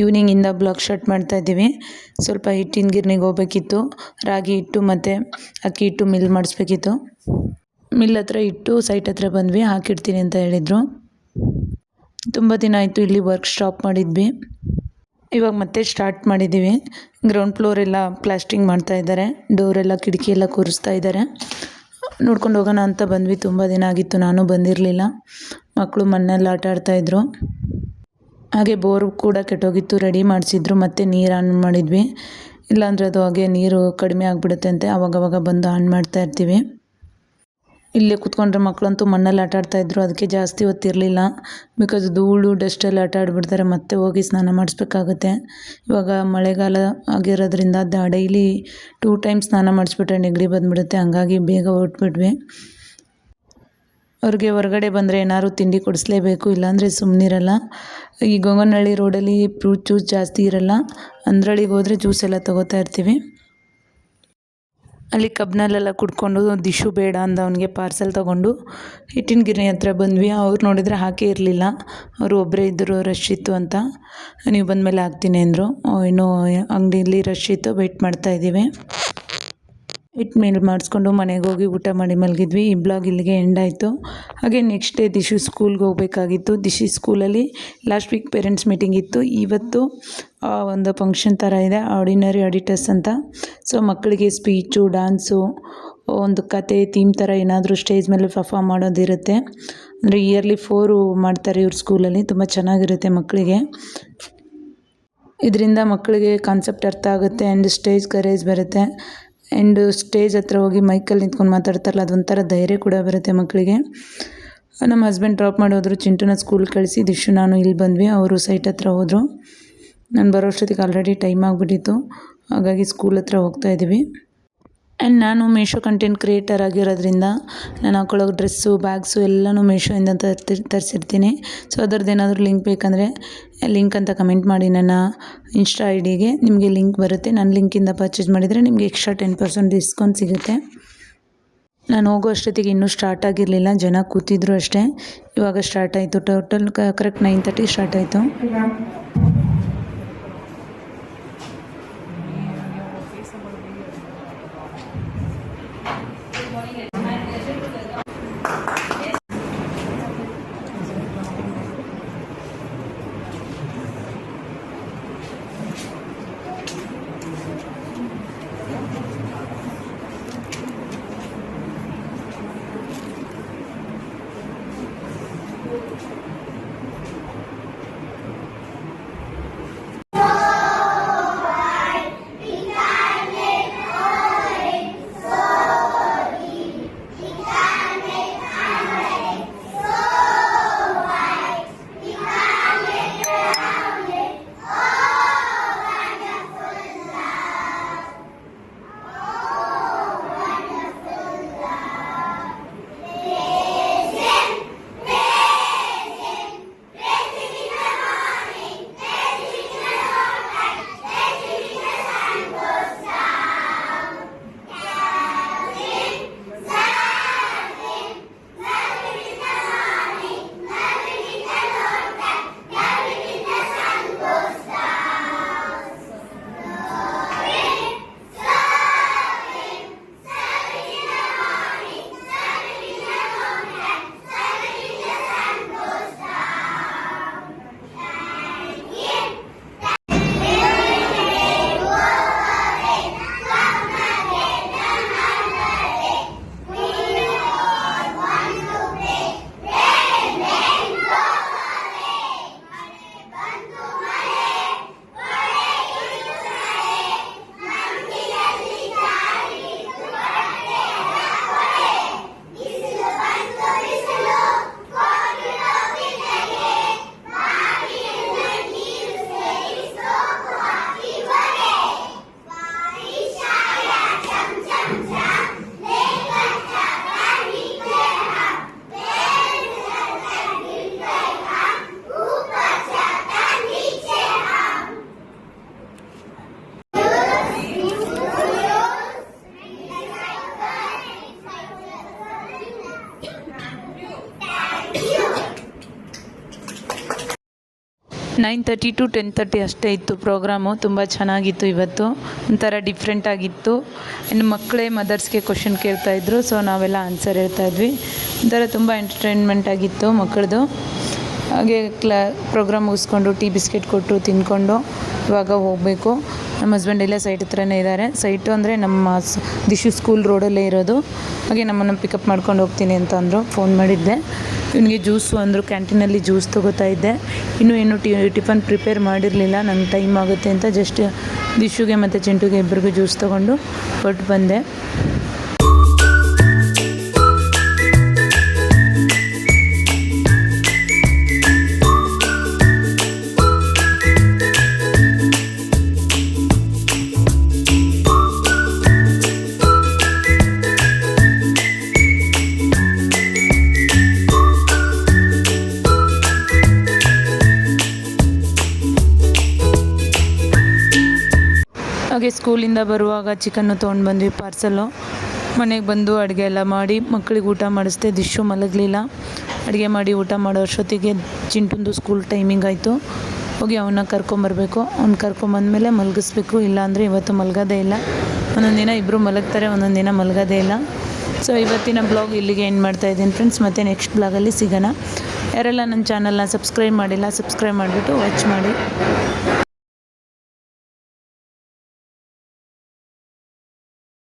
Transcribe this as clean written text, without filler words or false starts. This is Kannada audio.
ಈವ್ನಿಂಗಿಂದ ಬ್ಲಾಗ್ ಸ್ಟಾರ್ಟ್ ಮಾಡ್ತಾಯಿದ್ದೀವಿ. ಸ್ವಲ್ಪ ಹಿಟ್ಟಿನ ಗಿರ್ನಿಗೆ ಹೋಗ್ಬೇಕಿತ್ತು. ರಾಗಿ ಹಿಟ್ಟು ಮತ್ತು ಅಕ್ಕಿ ಹಿಟ್ಟು ಮಿಲ್ ಮಾಡಿಸ್ಬೇಕಿತ್ತು. ಮಿಲ್ ಹತ್ರ ಇಟ್ಟು ಸೈಟ್ ಹತ್ರ ಬಂದ್ವಿ, ಹಾಕಿಡ್ತೀನಿ ಅಂತ ಹೇಳಿದರು. ತುಂಬ ದಿನ ಆಯಿತು ಇಲ್ಲಿ ವರ್ಕ್ ಸ್ಟಾಪ್ ಮಾಡಿದ್ವಿ. ಇವಾಗ ಮತ್ತೆ ಸ್ಟಾರ್ಟ್ ಮಾಡಿದ್ದೀವಿ. ಗ್ರೌಂಡ್ ಫ್ಲೋರೆಲ್ಲ ಪ್ಲಾಸ್ಟಿಂಗ್ ಮಾಡ್ತಾಯಿದ್ದಾರೆ. ಡೋರೆಲ್ಲ ಕಿಟಕಿ ಎಲ್ಲ ಕೂರಿಸ್ತಾ ಇದ್ದಾರೆ. ನೋಡ್ಕೊಂಡು ಹೋಗೋಣ ಅಂತ ಬಂದ್ವಿ. ತುಂಬ ದಿನ ಆಗಿತ್ತು, ನಾನು ಬಂದಿರಲಿಲ್ಲ. ಮಕ್ಕಳು ಮಣ್ಣಲ್ಲಿ ಆಟ ಆಡ್ತಾಯಿದ್ರು. ಹಾಗೆ ಬೋರ್ ಕೂಡ ಕೆಟ್ಟೋಗಿತ್ತು, ರೆಡಿ ಮಾಡಿಸಿದ್ರು. ಮತ್ತು ನೀರು ಆನ್ ಮಾಡಿದ್ವಿ. ಇಲ್ಲಾಂದರೆ ಅದು ಹಾಗೆ ನೀರು ಕಡಿಮೆ ಆಗಿಬಿಡುತ್ತೆ ಅಂತ ಆವಾಗವಾಗ ಬಂದು ಆನ್ ಮಾಡ್ತಾ ಇರ್ತೀವಿ. ಇಲ್ಲೇ ಕೂತ್ಕೊಂಡ್ರೆ ಮಕ್ಕಳಂತೂ ಮಣ್ಣಲ್ಲಿ ಆಟ ಆಡ್ತಾಯಿದ್ರು. ಅದಕ್ಕೆ ಜಾಸ್ತಿ ಹೊತ್ತಿರಲಿಲ್ಲ. ಬಿಕಾಸ್ ಧೂಳು ಡಸ್ಟಲ್ಲಿ ಆಟ ಆಡಿಬಿಡ್ತಾರೆ, ಮತ್ತೆ ಹೋಗಿ ಸ್ನಾನ ಮಾಡಿಸ್ಬೇಕಾಗುತ್ತೆ. ಇವಾಗ ಮಳೆಗಾಲ ಆಗಿರೋದ್ರಿಂದ ಡೈಲಿ 2 ಟೈಮ್ಸ್ ಸ್ನಾನ ಮಾಡಿಸ್ಬಿಟ್ರೆ ನೆಗಡಿ ಬಂದುಬಿಡುತ್ತೆ. ಹಂಗಾಗಿ ಬೇಗ ಹೊರಟ್ಬಿಟ್ವಿ. ಅವ್ರಿಗೆ ಹೊರಗಡೆ ಬಂದರೆ ಏನಾದ್ರು ತಿಂಡಿ ಕೊಡಿಸ್ಲೇಬೇಕು, ಇಲ್ಲಾಂದರೆ ಸುಮ್ಮನಿರಲ್ಲ. ಈ ಗೊಂಗನಹಳ್ಳಿ ರೋಡಲ್ಲಿ ಫ್ರೂಟ್ ಜ್ಯೂಸ್ ಜಾಸ್ತಿ ಇರಲ್ಲ. ಅಂದ್ರಳ್ಳಿಗೆ ಹೋದರೆ ಜ್ಯೂಸ್ ಎಲ್ಲ ತೊಗೋತಾ ಇರ್ತೀವಿ. ಅಲ್ಲಿ ಕಬ್ನಲ್ಲೆಲ್ಲ ಕುಡ್ಕೊಂಡು ದಿಶು ಬೇಡ ಅಂದ, ಅವನಿಗೆ ಪಾರ್ಸೆಲ್ ತೊಗೊಂಡು ಹಿಟ್ಟಿನ ಗಿರಣಿ ಹತ್ರ ಬಂದ್ವಿ. ಅವ್ರು ನೋಡಿದರೆ ಹಾಕೇ ಇರಲಿಲ್ಲ. ಅವರು ಒಬ್ಬರೇ ಇದ್ದರು, ರಶ್ ಇತ್ತು ಅಂತ. ನೀವು ಬಂದಮೇಲೆ ಹಾಕ್ತೀನಿ ಅಂದರು. ಇನ್ನೂ ಅಂಗಡಿಯಲ್ಲಿ ರಶ್ ಇತ್ತು, ವೆಯ್ಟ್ ಮಾಡ್ತಾಯಿದ್ದೀವಿ. ಹಿಟ್ಟು ಮೇಲ್ ಮಾಡಿಸ್ಕೊಂಡು ಮನೆಗೆ ಹೋಗಿ ಊಟ ಮಾಡಿ ಮಲಗಿದ್ವಿ. ಈ ಬ್ಲಾಗ್ ಇಲ್ಲಿಗೆ ಎಂಡ್ ಆಯಿತು. ಹಾಗೆ ನೆಕ್ಸ್ಟ್ ಡೇ ದಿಶು ಸ್ಕೂಲ್ಗೆ ಹೋಗಬೇಕಾಗಿತ್ತು. ದಿಶು ಸ್ಕೂಲಲ್ಲಿ ಲಾಸ್ಟ್ ವೀಕ್ ಪೇರೆಂಟ್ಸ್ ಮೀಟಿಂಗ್ ಇತ್ತು. ಇವತ್ತು ಒಂದು ಫಂಕ್ಷನ್ ಥರ ಇದೆ, ಆರ್ಡಿನರಿ ಆಡಿಟರ್ಸ್ ಅಂತ. ಸೊ ಮಕ್ಕಳಿಗೆ ಸ್ಪೀಚು, ಡ್ಯಾನ್ಸು, ಒಂದು ಕತೆ ಥೀಮ್ ಥರ ಏನಾದರೂ ಸ್ಟೇಜ್ ಮೇಲೆ ಪರ್ಫಾರ್ಮ್ ಮಾಡೋದಿರುತ್ತೆ. ಅಂದರೆ ಇಯರ್ಲಿ 4 ಮಾಡ್ತಾರೆ ಇವ್ರ ಸ್ಕೂಲಲ್ಲಿ. ತುಂಬ ಚೆನ್ನಾಗಿರುತ್ತೆ ಮಕ್ಕಳಿಗೆ. ಇದರಿಂದ ಮಕ್ಕಳಿಗೆ ಕಾನ್ಸೆಪ್ಟ್ ಅರ್ಥ ಆಗುತ್ತೆ ಆ್ಯಂಡ್ ಸ್ಟೇಜ್ ಕರೇಜ್ ಬರುತ್ತೆ. ಆ್ಯಂಡ್ ಸ್ಟೇಜ್ ಹತ್ರ ಹೋಗಿ ಮೈಕಲ್ಲಿ ನಿಂತ್ಕೊಂಡು ಮಾತಾಡ್ತಾರಲ್ಲ, ಅದೊಂಥರ ಧೈರ್ಯ ಕೂಡ ಬರುತ್ತೆ ಮಕ್ಕಳಿಗೆ. ನಮ್ಮ ಹಸ್ಬೆಂಡ್ ಡ್ರಾಪ್ ಮಾಡಿ ಹೋದರು. ಚಿಂಟುನ ಸ್ಕೂಲ್ ಕಳಿಸಿ ದಿಶು ನಾನು ಇಲ್ಲಿ ಬಂದ್ವಿ. ಅವರು ಸೈಟ್ ಹತ್ರ ಹೋದರು. ನಾನು ಬರೋ ಅಷ್ಟೊತ್ತಿಗೆ ಆಲ್ರೆಡಿ ಟೈಮ್ ಆಗಿಬಿಟ್ಟಿತ್ತು. ಹಾಗಾಗಿ ಸ್ಕೂಲ್ ಹತ್ರ ಹೋಗ್ತಾಯಿದ್ದೀವಿ. ಆ್ಯಂಡ್ ನಾನು ಮೀಶೋ ಕಂಟೆಂಟ್ ಕ್ರಿಯೇಟರ್ ಆಗಿರೋದ್ರಿಂದ ನಾನು ಹಾಕೊಳ್ಳೋ ಡ್ರೆಸ್ಸು, ಬ್ಯಾಗ್ಸು ಎಲ್ಲನೂ ಮೀಶೋಯಿಂದ ತರಿಸಿರ್ತೀನಿ. ಸೊ ಅದರದ್ದು ಏನಾದರೂ ಲಿಂಕ್ ಬೇಕಂದರೆ ಲಿಂಕ್ ಅಂತ ಕಮೆಂಟ್ ಮಾಡಿ ನನ್ನ ಇನ್ಸ್ಟಾ ಐಡಿಗೆ. ನಿಮಗೆ ಲಿಂಕ್ ಬರುತ್ತೆ. ನನ್ನ ಲಿಂಕಿಂದ ಪರ್ಚೇಸ್ ಮಾಡಿದರೆ ನಿಮಗೆ ಎಕ್ಸ್ಟ್ರಾ 10% ಡಿಸ್ಕೌಂಟ್ ಸಿಗುತ್ತೆ. ನಾನು ಹೋಗೋ ಅಷ್ಟೊತ್ತಿಗೆ ಇನ್ನೂ ಸ್ಟಾರ್ಟ್ ಆಗಿರಲಿಲ್ಲ, ಜನ ಕೂತಿದ್ರು ಅಷ್ಟೇ. ಇವಾಗ ಸ್ಟಾರ್ಟ್ ಆಯಿತು. ಟೋಟಲ್ ಕರೆಕ್ಟ್ 9:30 ಸ್ಟಾರ್ಟ್ ಆಯಿತು. 9:30 to 10:30 ಅಷ್ಟೇ ಇತ್ತು ಪ್ರೋಗ್ರಾಮು. ತುಂಬ ಚೆನ್ನಾಗಿತ್ತು ಇವತ್ತು, ಒಂಥರ ಡಿಫ್ರೆಂಟ್ ಆಗಿತ್ತು. ಇನ್ನು ಮಕ್ಕಳೇ ಮದರ್ಸ್ಗೆ ಕ್ವಶನ್ ಕೇಳ್ತಾಯಿದ್ರು, ಸೊ ನಾವೆಲ್ಲ ಆನ್ಸರ್ ಹೇಳ್ತಾಯಿದ್ವಿ. ಒಂಥರ ತುಂಬ ಎಂಟರ್ಟೈನ್ಮೆಂಟ್ ಆಗಿತ್ತು ಮಕ್ಕಳದು. ಹಾಗೆ ಪ್ರೋಗ್ರಾಮ್ ಮುಗಿಸ್ಕೊಂಡು ಟೀ ಬಿಸ್ಕೆಟ್ ಕೊಟ್ಟು ತಿಂದ್ಕೊಂಡು ಇವಾಗ ಹೋಗಬೇಕು. ನಮ್ಮ ಹಸ್ಬೆಂಡ್ ಇಲ್ಲೇ ಸೈಟ್ ಹತ್ರನೇ ಇದ್ದಾರೆ. ಸೈಟು ಅಂದರೆ ನಮ್ಮ ದಿಶು ಸ್ಕೂಲ್ ರೋಡಲ್ಲೇ ಇರೋದು. ಹಾಗೆ ನಮ್ಮನ್ನು ಪಿಕಪ್ ಮಾಡ್ಕೊಂಡು ಹೋಗ್ತೀನಿ ಅಂತ ಅಂದರು. ಫೋನ್ ಮಾಡಿದ್ದೆ, ಇವನಿಗೆ ಜ್ಯೂಸು ಅಂದರು. ಕ್ಯಾಂಟೀನಲ್ಲಿ ಜ್ಯೂಸ್ ತೊಗೋತಾ ಇದ್ದೆ. ಇನ್ನೂ ಏನು ಟಿಫನ್ ಪ್ರಿಪೇರ್ ಮಾಡಿರಲಿಲ್ಲ, ನಂಗೆ ಟೈಮ್ ಆಗುತ್ತೆ ಅಂತ ಜಸ್ಟ್ ದಿಶುಗೆ ಮತ್ತು ಚಿಂಟುಗೆ ಇಬ್ಬರಿಗೂ ಜ್ಯೂಸ್ ತೊಗೊಂಡು ಹೊರಟು ಬಂದೆ. ಹಾಗೆ ಸ್ಕೂಲಿಂದ ಬರುವಾಗ ಚಿಕನ್ನು ತೊಗೊಂಡು ಬಂದ್ವಿ ಪಾರ್ಸಲ್ಲು. ಮನೆಗೆ ಬಂದು ಅಡುಗೆ ಎಲ್ಲ ಮಾಡಿ ಮಕ್ಕಳಿಗೆ ಊಟ ಮಾಡಿಸ್ದೆ. ದಿಶು ಮಲಗಲಿಲ್ಲ. ಅಡುಗೆ ಮಾಡಿ ಊಟ ಮಾಡೋ ಅಷ್ಟೊತ್ತಿಗೆ ಚಿಂಟುಂದು ಸ್ಕೂಲ್ ಟೈಮಿಂಗ್ ಆಯಿತು. ಹೋಗಿ ಅವನ್ನ ಕರ್ಕೊಂಬರ್ಬೇಕು. ಅವ್ನು ಕರ್ಕೊಂಬಂದಮೇಲೆ ಮಲಗಿಸ್ಬೇಕು, ಇಲ್ಲಾಂದರೆ ಇವತ್ತು ಮಲಗೋದೇ ಇಲ್ಲ. ಒಂದೊಂದು ದಿನ ಇಬ್ಬರು ಮಲಗ್ತಾರೆ, ಒಂದೊಂದು ದಿನ ಮಲಗೋದೇ ಇಲ್ಲ. ಸೊ ಇವತ್ತಿನ ಬ್ಲಾಗ್ ಇಲ್ಲಿಗೆ ಎಂಡ್ ಮಾಡ್ತಾಯಿದ್ದೀನಿ ಫ್ರೆಂಡ್ಸ್. ಮತ್ತು ನೆಕ್ಸ್ಟ್ ಬ್ಲಾಗಲ್ಲಿ ಸಿಗೋಣ. ಯಾರೆಲ್ಲ ನನ್ನ ಚಾನಲ್ನ ಸಬ್ಸ್ಕ್ರೈಬ್ ಮಾಡಿಲ್ಲ, ಸಬ್ಸ್ಕ್ರೈಬ್ ಮಾಡಿಬಿಟ್ಟು ವಾಚ್ ಮಾಡಿ.